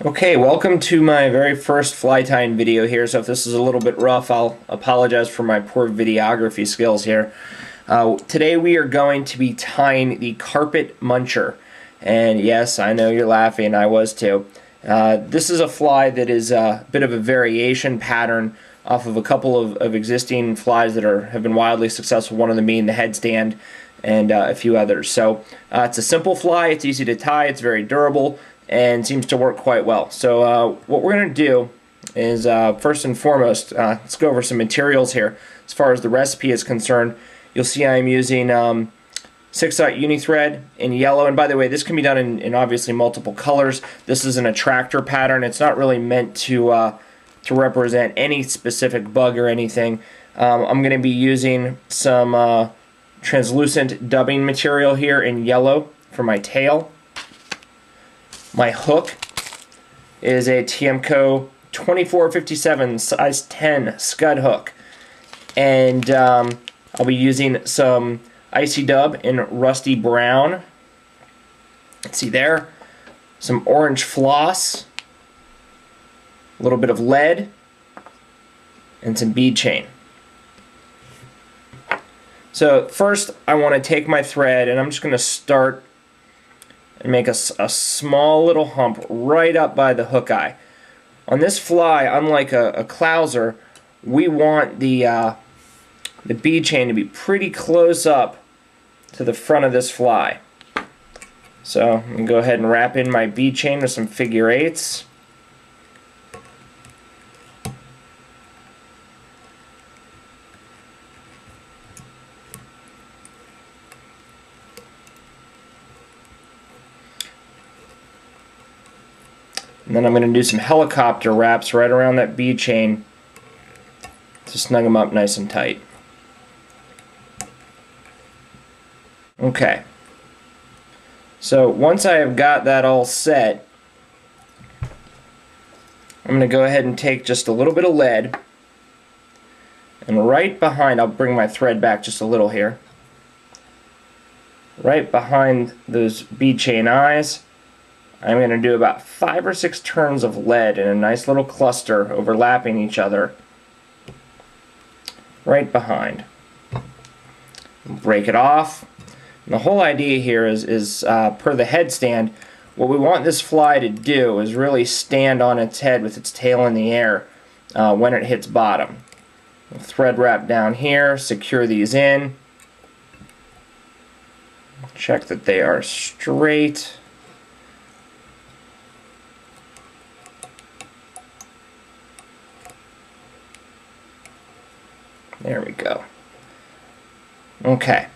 Okay, welcome to my very first fly tying video here. So if this is a little bit rough, I'll apologize for my poor videography skills here. Today we are going to be tying the carpet muncher. And yes, I know you're laughing, I was too. This is a fly that is a bit of a variation pattern off of a couple of existing flies that have been wildly successful, one of them being the headstand and a few others. So it's a simple fly, it's easy to tie, it's very durable, and seems to work quite well. So what we're going to do is first and foremost, let's go over some materials here. As far as the recipe is concerned, you'll see I'm using 6-aught uni thread in yellow, and by the way, this can be done in obviously multiple colors. This is an attractor pattern. It's not really meant to represent any specific bug or anything. I'm going to be using some translucent dubbing material here in yellow for my tail. My hook is a Tiemco 2457 size 10 scud hook, and I'll be using some icy dub in rusty brown. See there, some orange floss, a little bit of lead, and some bead chain. So first I want to take my thread and I'm just going to start and make a small little hump right up by the hook eye. On this fly, unlike a clouser, we want the bead chain to be pretty close up to the front of this fly. So I'm going to go ahead and wrap in my bead chain with some figure eights. And then I'm going to do some helicopter wraps right around that bead chain to snug them up nice and tight. Okay. So once I have got that all set, I'm going to go ahead and take just a little bit of lead, and right behind, I'll bring my thread back just a little here, right behind those bead chain eyes, I'm going to do about 5 or 6 turns of lead in a nice little cluster overlapping each other right behind. Break it off. And the whole idea here is per the headstand, what we want this fly to do is really stand on its head with its tail in the air when it hits bottom. Thread wrap down here, secure these in. Check that they are straight. There we go. Okay.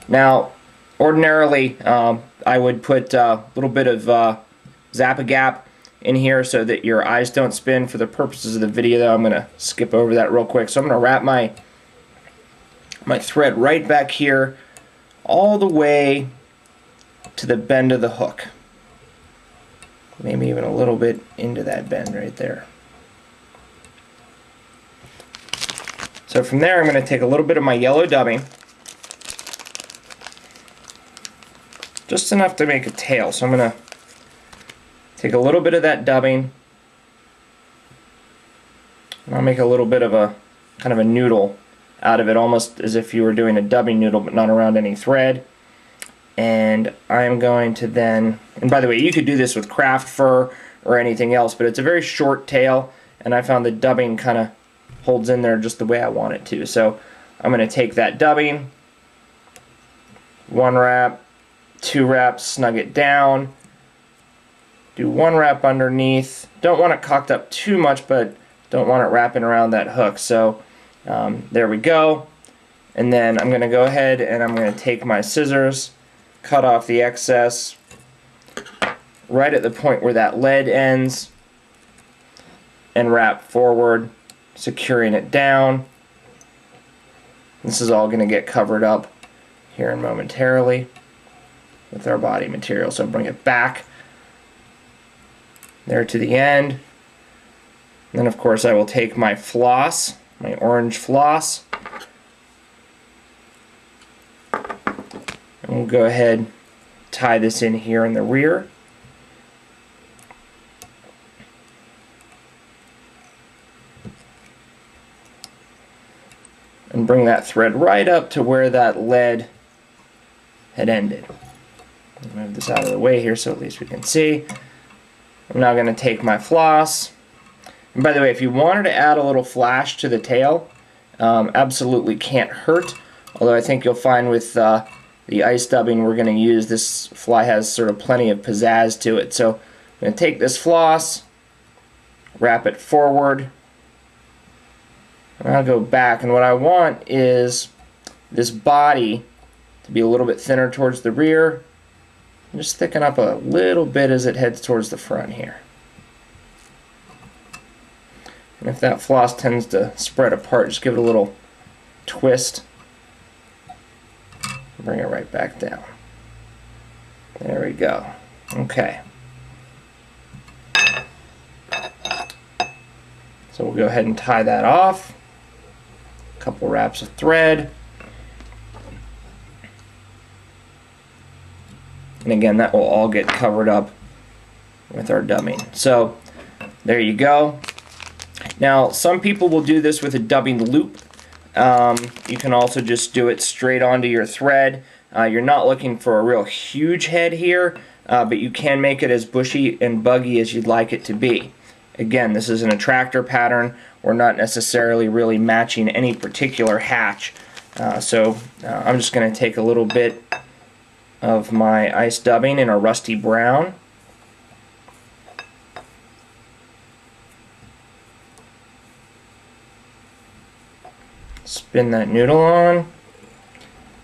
Now, ordinarily, I would put a little bit of Zap-A-Gap in here so that your eyes don't spin. For the purposes of the video, though, I'm going to skip over that real quick. So I'm going to wrap my thread right back here, all the way to the bend of the hook. Maybe even a little bit into that bend right there. So from there, I'm going to take a little bit of my yellow dubbing, just enough to make a tail. So I'm going to take a little bit of that dubbing, and I'll make a little bit of a kind of a noodle out of it, almost as if you were doing a dubbing noodle but not around any thread. And I'm going to then, and by the way, you could do this with craft fur or anything else, but it's a very short tail, and I found the dubbing kind of holds in there just the way I want it to. So I'm going to take that dubbing, 1 wrap, 2 wraps, snug it down, do 1 wrap underneath. Don't want it cocked up too much, but don't want it wrapping around that hook. So there we go. And then I'm going to go ahead and I'm going to take my scissors, cut off the excess right at the point where that lead ends, and wrap forward, securing it down. This is all going to get covered up here in momentarily with our body material. So bring it back there to the end. And then of course I will take my floss, my orange floss, and we'll go ahead, tie this in here in the rear. and bring that thread right up to where that lead had ended. Move this out of the way here so at least we can see. I'm now going to take my floss. And by the way, if you wanted to add a little flash to the tail, absolutely can't hurt. Although I think you'll find with the ice dubbing we're going to use, this fly has sort of plenty of pizzazz to it. So I'm going to take this floss, wrap it forward, and I'll go back. And what I want is this body to be a little bit thinner towards the rear, and just thicken up a little bit as it heads towards the front here. And if that floss tends to spread apart, just give it a little twist. Bring it right back down. There we go. Okay. So we'll go ahead and tie that off. A couple wraps of thread. And again, that will all get covered up with our dubbing. So there you go. Now, some people will do this with a dubbing loop. You can also just do it straight onto your thread. You're not looking for a real huge head here, but you can make it as bushy and buggy as you'd like it to be. Again, this is an attractor pattern. We're not necessarily really matching any particular hatch. So I'm just going to take a little bit of my ice dubbing in a rusty brown. Spin that noodle on.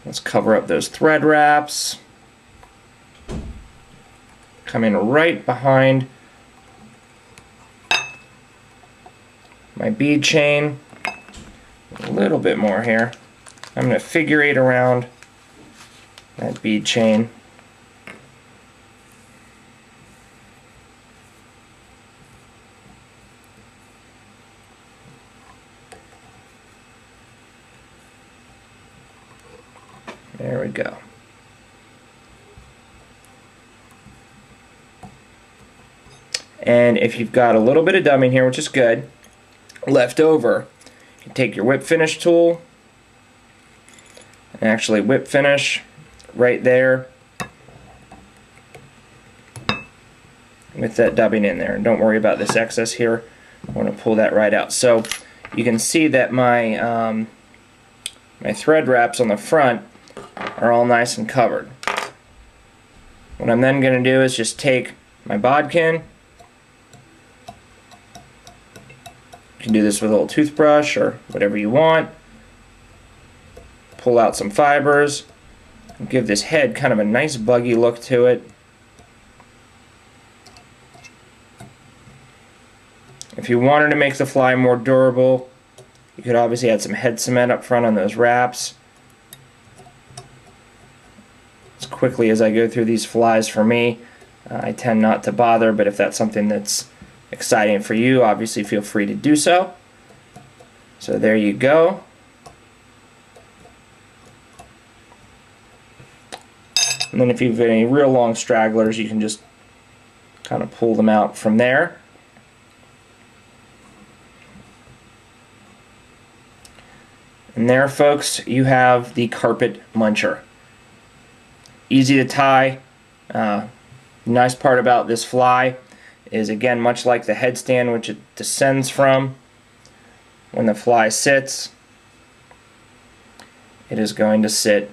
Let's cover up those thread wraps. Come in right behind my bead chain. A little bit more here. I'm going to figure eight around that bead chain. There we go. And if you've got a little bit of dubbing here, which is good, left over, you can take your whip finish tool and actually whip finish right there with that dubbing in there. And don't worry about this excess here. I want to pull that right out. So you can see that my my thread wraps on the front are all nice and covered. What I'm then going to do is just take my bodkin. You can do this with a little toothbrush or whatever you want. Pull out some fibers and give this head kind of a nice buggy look to it. If you wanted to make the fly more durable, you could obviously add some head cement up front on those wraps. As quickly as I go through these flies for me, I tend not to bother, but if that's something that's exciting for you, obviously feel free to do so. So there you go. And then if you've got any real long stragglers, you can just kind of pull them out from there. And there, folks, you have the Carpet Muncher. Easy to tie. Nice part about this fly is, again, much like the headstand which it descends from, when the fly sits, it is going to sit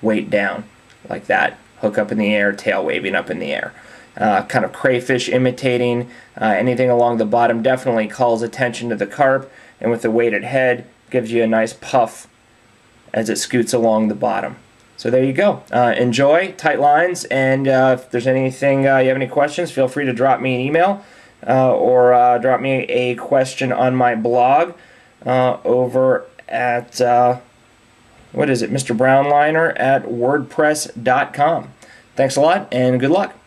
weight down like that, hook up in the air, tail waving up in the air. Kind of crayfish imitating. Anything along the bottom definitely calls attention to the carp, and with the weighted head gives you a nice puff as it scoots along the bottom. So there you go. Enjoy, tight lines, and if there's anything you have any questions, feel free to drop me an email or drop me a question on my blog over at what is it, Mr. Brownliner at WordPress.com. Thanks a lot, and good luck.